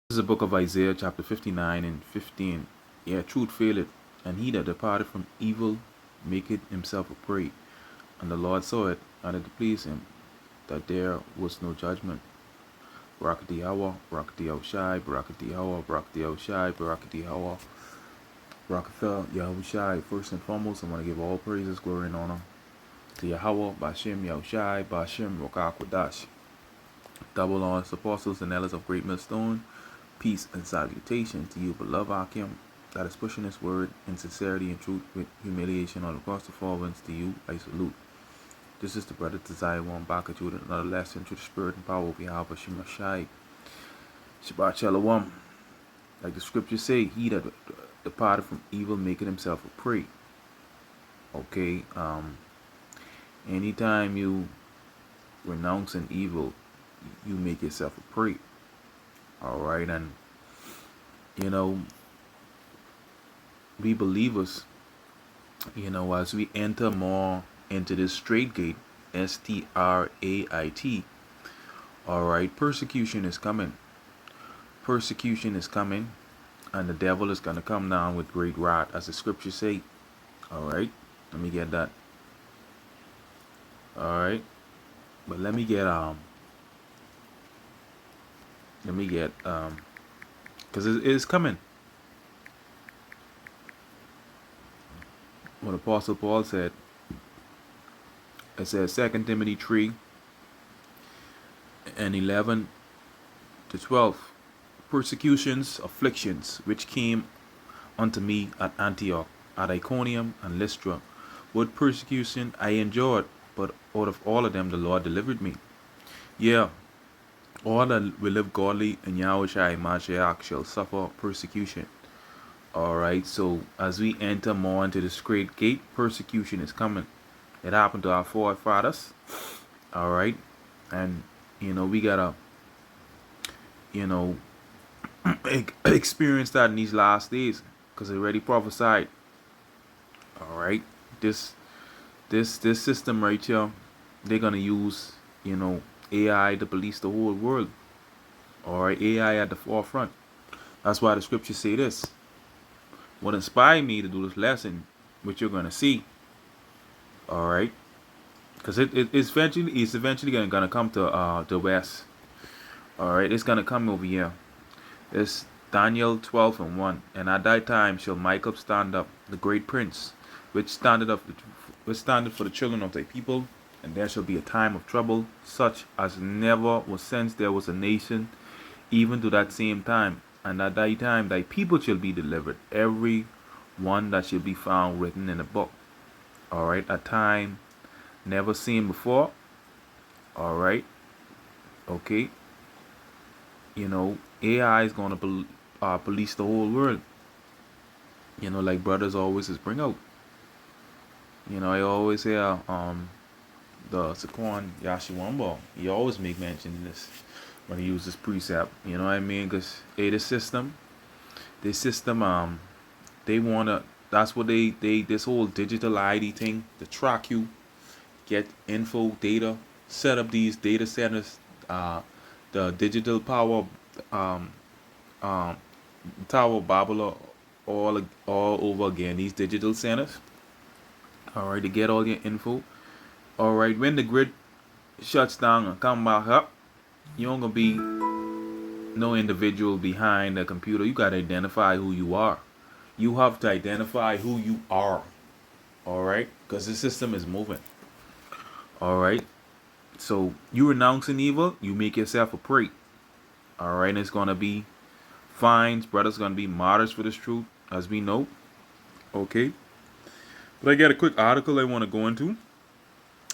This is the book of Isaiah, chapter 59 and 15. Yeah, truth faileth, and he that departed from evil maketh himself a prey. And the Lord saw it, and it pleased him, that there was no judgment. Barakati Hawa, Barakati Yahushai, Barakati Hawa, Barakati Yahushai, Barakati Hawa, Barakatha Yahushai. First and foremost, I want to give all praises, glory, and honor to Yahweh, Bashem Yahushai, Bashem Rokakwadash. Double honors, apostles, and elders of Great Millstone. Peace and salutation to you, beloved Akim, that is pushing this word in sincerity and truth with humiliation all across the four winds. To you, I salute. This is the brother Desire One back at you with another lesson through the spirit and power of Yahweh Shemashai. Shabbat Shalom. Like the scriptures say, he that departed from evil making himself a prey. Okay, anytime you renounce an evil, you make yourself a prey. Alright, and you know, we believers, as we enter more into this straight gate, Strait, alright, persecution is coming. Persecution is coming, and the devil is going to come down with great wrath, as the scriptures say. Alright, let me get that. Alright, but let me get, because it is coming. What Apostle Paul said, it says 2 Timothy 3 and 11 to 12. Persecutions, afflictions, which came unto me at Antioch, at Iconium and Lystra. What persecution I endured, but out of all of them the Lord delivered me. Yeah, all that will live godly in Yahushua Mashiach shall suffer persecution. Alright, so as we enter more into this great gate, persecution is coming. It happened to our forefathers. Alright, and we gotta experience that in these last days, because it already prophesied. Alright, this system right here, they're gonna use AI to police the whole world. Alright, AI at the forefront. That's why the scriptures say this. What inspired me to do this lesson, which you're gonna see. Alright, because it's eventually gonna come to the west. Alright, it's gonna come over here. It's Daniel 12 and 1. And at that time shall Michael stand up, the great prince, which standeth for the children of thy people, and there shall be a time of trouble, such as never was since there was a nation, even to that same time. And at that time thy people shall be delivered, every one that shall be found written in a book. Alright, a time never seen before. Alright, okay. AI is going to police the whole world. Like brothers always just bring out. I always hear the Saquon Yashuamba. He always make mention of this when he uses precept. You know what I mean? Because this system, they wanna. That's what they this whole digital ID thing to track you, get info, data, set up these data centers, the digital power, Tower Babylon, all over again. These digital centers. All right, to get all your info. All right, when the grid shuts down and come back up, you ain't gonna be no individual behind the computer. You gotta identify who you are. You have to identify who you are. All right, because the system is moving. All right, so you renouncing evil, you make yourself a prey. All right, and it's gonna be fines. Brothers gonna be martyrs for this truth, as we know. Okay, but I got a quick article I want to go into.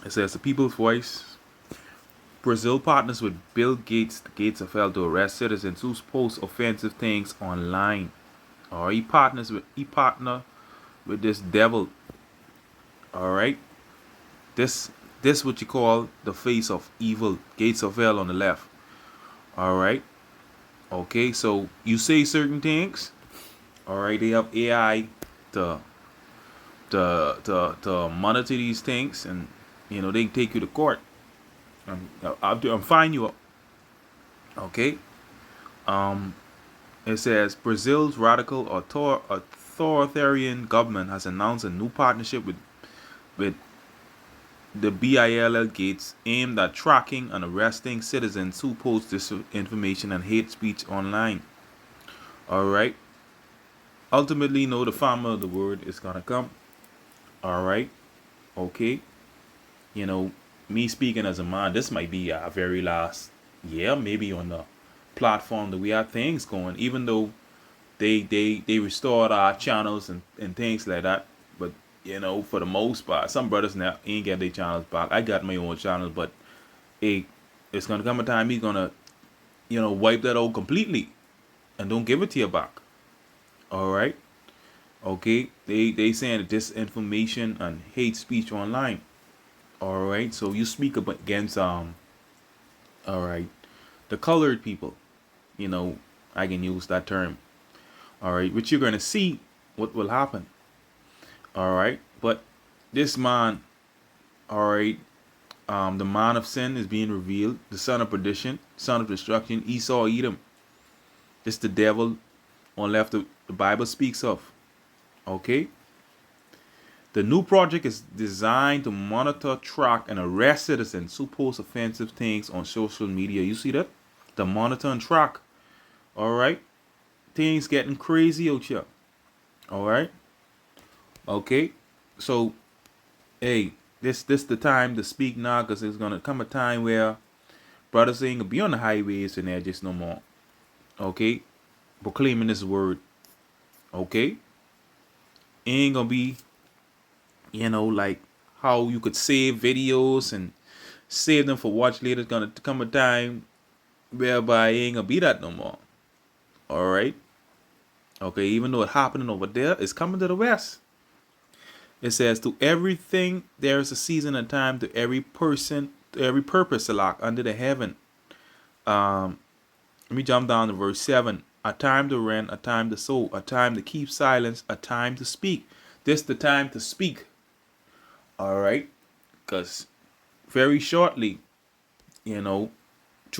It says the People's Voice. Brazil partners with Bill Gates, the Gates of Hell, to arrest citizens who post offensive things online. Or he partner with this devil. All right, this what you call the face of evil, Gates of Hell on the left. All right, okay, so you say certain things. All right, they have AI to monitor these things, and they can take you to court. I'm fine you up. Okay. It says Brazil's radical authoritarian government has announced a new partnership with the BIL Gates aimed at tracking and arresting citizens who post disinformation and hate speech online. All right. Ultimately, no, the farmer of the word is gonna come. All right. Okay. You know, me speaking as a man, this might be our very last year, maybe on the platform that we have things going. Even though they restored our channels and things like that, but for the most part, some brothers now ain't get their channels back. I got my own channels, but hey, it's gonna come a time he's gonna wipe that out completely and don't give it to you back. All right. Okay, they saying disinformation and hate speech online. All right, so you speak up against all right, the colored people. I can use that term. All right, which you're gonna see what will happen. All right, but this man, all right, the man of sin is being revealed, the son of perdition, son of destruction, Esau, Edom. It's the devil on left the Bible speaks of. Okay. The new project is designed to monitor, track, and arrest citizens who post offensive things on social media. You see that? The monitor and track. All right. Things getting crazy out here. All right. Okay. So, hey, this the time to speak now, because there's gonna come a time where brothers ain't gonna be on the highways and they're just no more. Okay. Proclaiming this word. Okay. Ain't gonna be, like how you could save videos and save them for watch later. It's gonna come a time whereby it ain't gonna be that no more. All right. Okay. Even though it's happening over there, it's coming to the west. It says, to everything there is a season and time, to every person, to every purpose, Salak, under the heaven. Let me jump down to verse 7. A time to rent, a time to sow, a time to keep silence, a time to speak. This the time to speak. All right. Because very shortly, through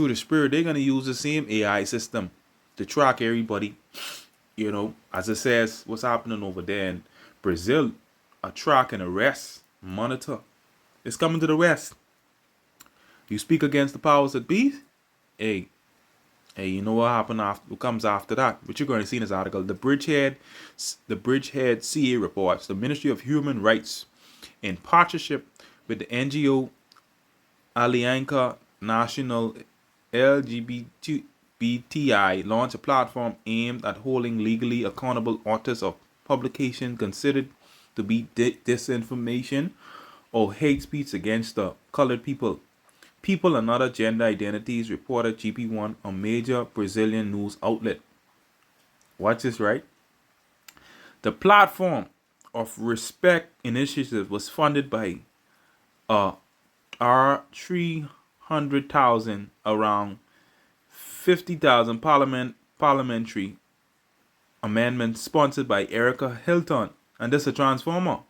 the spirit, they're going to use the same AI system to track everybody. As it says, what's happening over there in Brazil, a track and arrest, monitor. It's coming to the west. You speak against the powers that be, hey, you know what happened after? What comes after that? What you're going to see in this article: the Bridgehead CA reports the Ministry of Human Rights, in partnership with the NGO Aliança Nacional LGBTI, launched a platform aimed at holding legally accountable authors of publication considered to be disinformation or hate speech against the colored people and other gender identities, reported GP1, a major Brazilian news outlet. Watch this, right? The platform of Respect Initiative was funded by R300,000, around 50,000 parliamentary amendment sponsored by Erica Hilton. And this is a transformer.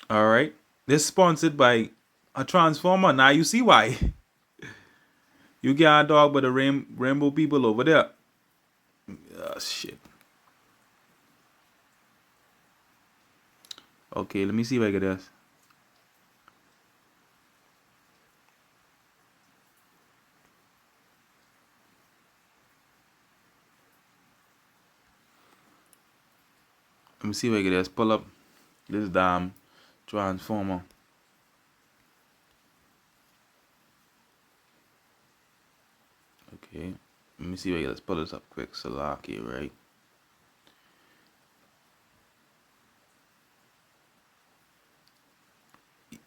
All right. This is sponsored by a transformer. Now you see why. You get a dog by the rainbow people over there. Oh, shit. Okay, let me see if I get this. Let me see if I get this. Pull up this damn transformer. Okay. Let me see if I get this. Pull this up quick. Salaki, right?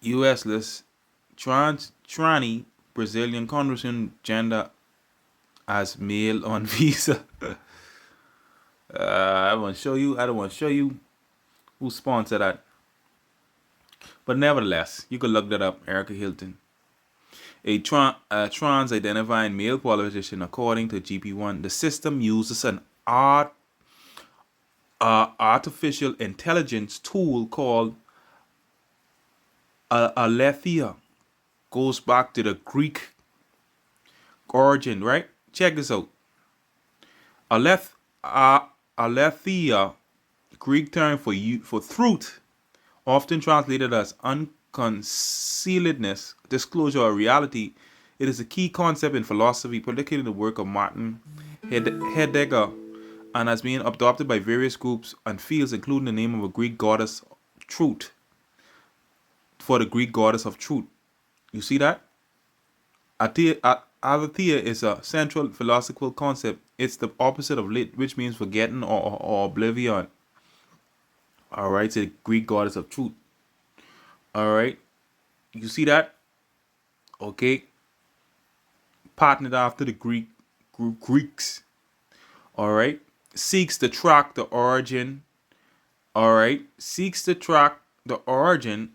U.S. list tranny Brazilian congressman gender as male on visa. I don't want to show you who sponsored that. But nevertheless, you can look that up. Erica Hilton. A trans-identifying male politician, according to GP1. The system uses an artificial intelligence tool called Aletheia. Goes back to the Greek origin, right? Check this out. Aleth, Aletheia, Greek term for truth, often translated as unconcealedness, disclosure, or reality. It is a key concept in philosophy, particularly in the work of Martin Heidegger, and has been adopted by various groups and fields, including the name of a Greek goddess, Truth, for the Greek goddess of truth. You see that? Aletheia is a central philosophical concept. It's the opposite of lit, which means forgetting or oblivion. All right, so the Greek goddess of truth. All right, you see that? Okay, partnered after the Greeks. All right, seeks to track the origin. All right, seeks to track the origin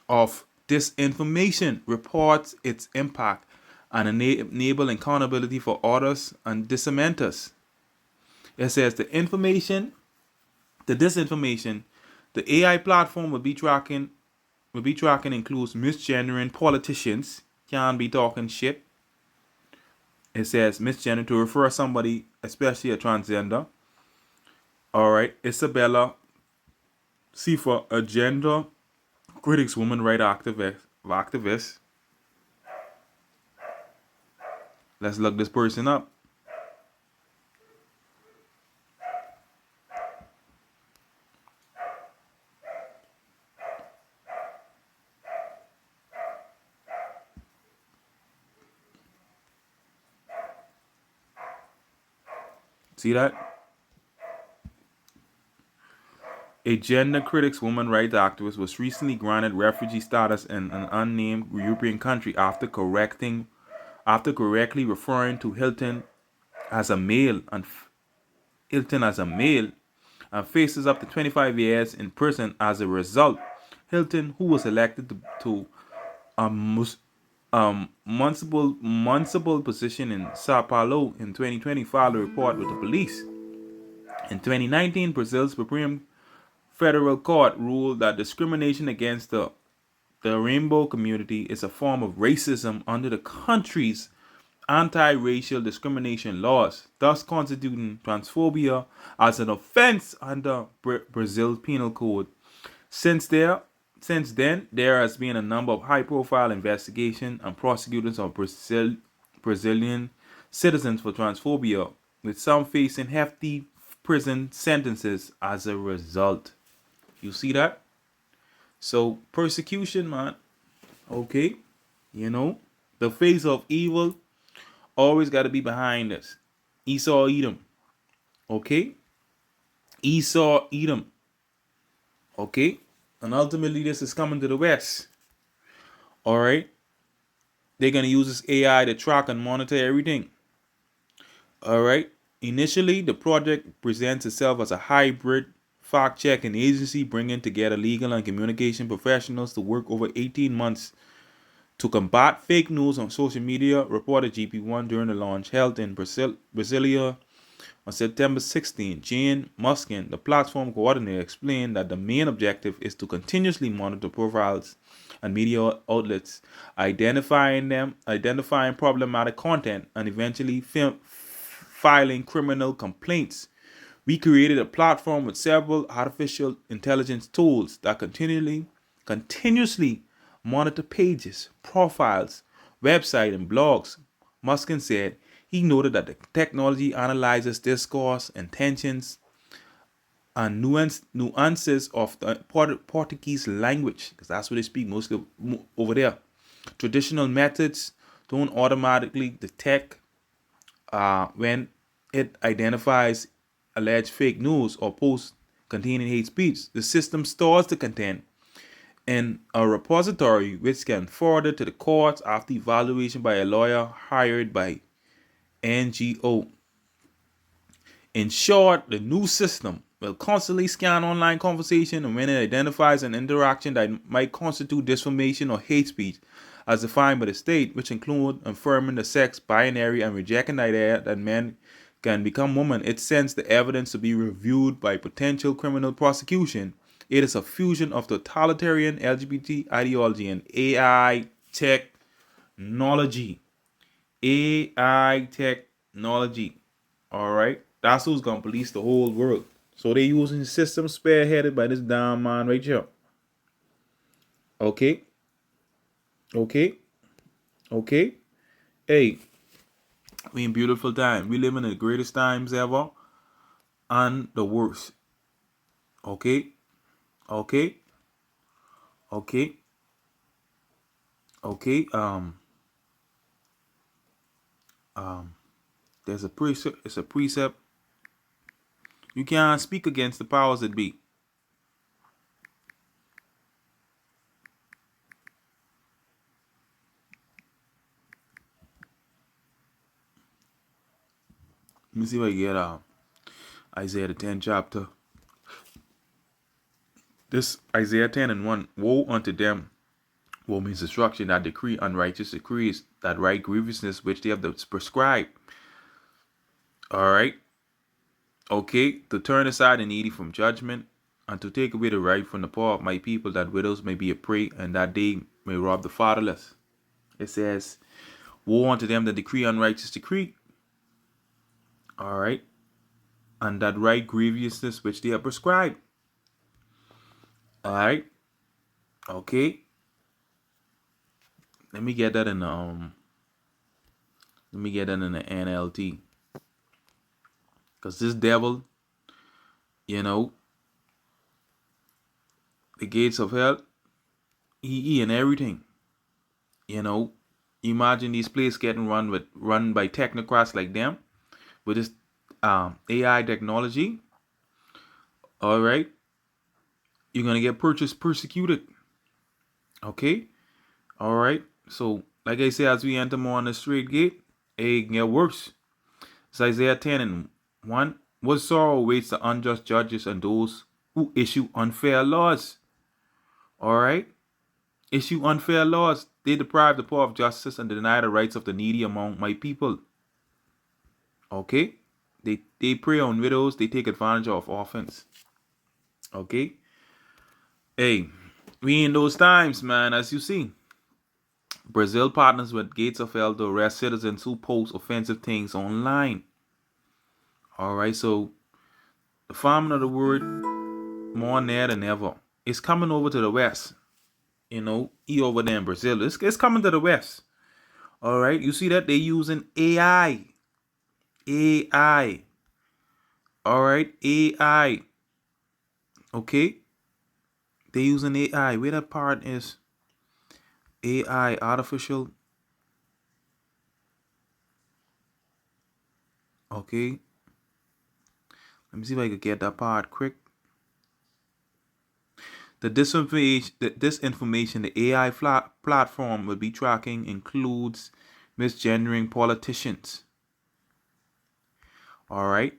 of disinformation, reports its impact, and enable accountability for authors and disseminators. It says the disinformation, the AI platform will be tracking includes misgendering politicians, can be talking shit. It says misgender to refer somebody, especially a transgender. All right, Isabella Sifa, a gender critics, woman right activist. Let's look this person up. See that? A gender critics, woman rights activist, was recently granted refugee status in an unnamed European country after correctly referring to as a male Hilton as a male and faces up to 25 years in prison as a result. Hilton, who was elected to a municipal position in Sao Paulo in 2020, filed a report with the police. In 2019, Brazil's Supreme Federal Court ruled that discrimination against the rainbow community is a form of racism under the country's anti-racial discrimination laws, thus constituting transphobia as an offense under Brazil's penal code. Since then, there has been a number of high-profile investigations and prosecutions of Brazilian citizens for transphobia, with some facing hefty prison sentences as a result. You see that? So persecution, man. Okay, the face of evil always got to be behind us. Esau Edom. Okay, Esau Edom. Okay, and ultimately this is coming to the West. All right, they're gonna use this AI to track and monitor everything. All right. Initially, the project presents itself as a hybrid fact-checking agency, bringing together legal and communication professionals to work over 18 months to combat fake news on social media, reported GP1 during the launch held in Brasilia on September 16. Jane Muskin, the platform coordinator, explained that the main objective is to continuously monitor profiles and media outlets, identifying problematic content, and eventually filing criminal complaints. We created a platform with several artificial intelligence tools that continuously monitor pages, profiles, websites, and blogs. Muskin said he noted that the technology analyzes discourse, intentions, and nuances of the Portuguese language, because that's what they speak mostly over there. Traditional methods don't automatically detect when it identifies alleged fake news or posts containing hate speech. The system stores the content in a repository which can forward it to the courts after evaluation by a lawyer hired by NGO. In short, the new system will constantly scan online conversation, and when it identifies an interaction that might constitute disinformation or hate speech, as defined by the state, which include affirming the sex binary and rejecting the idea that men can become women, it sends the evidence to be reviewed by potential criminal prosecution. It is a fusion of totalitarian LGBT ideology and AI technology. AI technology. All right, that's who's gonna police the whole world. So they using the system spearheaded by this damn man right here. Okay, okay, okay. Hey, we in beautiful time. We live in the greatest times ever and the worst. Okay, okay, okay, okay. There's a precept. It's a precept. You can't speak against the powers that be. Let me see if I get Isaiah the 10th chapter. This Isaiah 10 and 1. Woe unto them. Woe means destruction that decree unrighteous decrees, that write grievousness which they have prescribed. All right. Okay. To turn aside the needy from judgment, and to take away the right from the poor of my people, that widows may be a prey, and that they may rob the fatherless. It says, woe unto them that decree unrighteous decree. All right. And that right grievousness which they have prescribed. All right. Okay. Let me get that in the NLT. Cause this devil, you know, the gates of hell, he and everything. You know, imagine these places getting run by technocrats like them with this AI technology. All right, you're gonna get persecuted. Okay, all right. So, like I say, as we enter more on the straight gate, it can get worse. It's Isaiah 10 and 1. What sorrow awaits the unjust judges and those who issue unfair laws? All right, issue unfair laws. They deprive the poor of justice and deny the rights of the needy among my people. Okay, they prey on widows. They take advantage of orphans. Okay, hey, we in those times, man. As you see, Brazil partners with Gates of Hell to arrest citizens who post offensive things online. All right, so the farming of the word more near than ever. It's coming over to the west. You know, over there in Brazil. It's coming to the west. All right, you see that they're using AI. AI. All right, AI. Okay, they're using AI. Where that part is AI, artificial. Okay, let me see if I can get that part quick. The disinformation the AI platform will be tracking includes misgendering politicians. All right,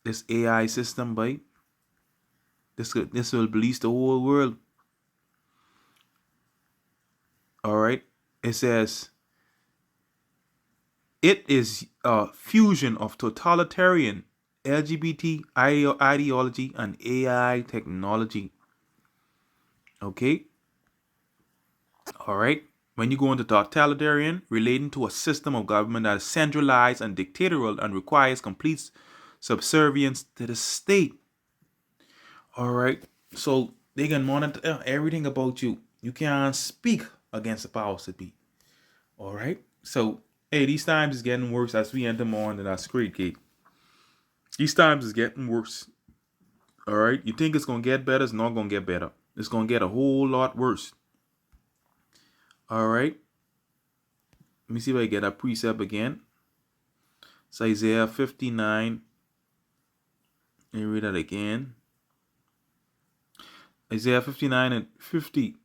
this AI system, boy. This will police the whole world. All right, it says it is a fusion of totalitarian LGBT ideology and AI technology. Okay. All right. When you go into totalitarian, relating to a system of government that is centralized and dictatorial and requires complete subservience to the state. All right. So they can monitor everything about you. You can't speak against the powers that be. All right. So, hey, these times is getting worse as we enter more into that straight gate. These times is getting worse. All right. You think it's going to get better? It's not going to get better. It's going to get a whole lot worse. All right. Let me see if I get a precept again. It's Isaiah 59. Let me read that again. Isaiah 59 and 15.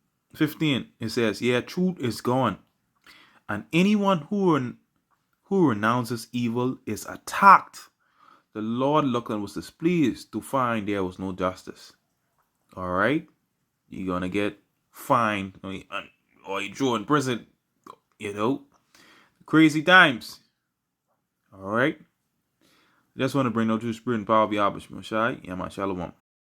It says, yeah, truth is gone. And anyone who renounces evil is attacked. The Lord looked and was displeased to find there was no justice. All right. You're going to get fined or you throw in prison. You know, crazy times. All right. Just want to bring no true spirit and power of Yahweh Shai. Yeah, man. Shalom.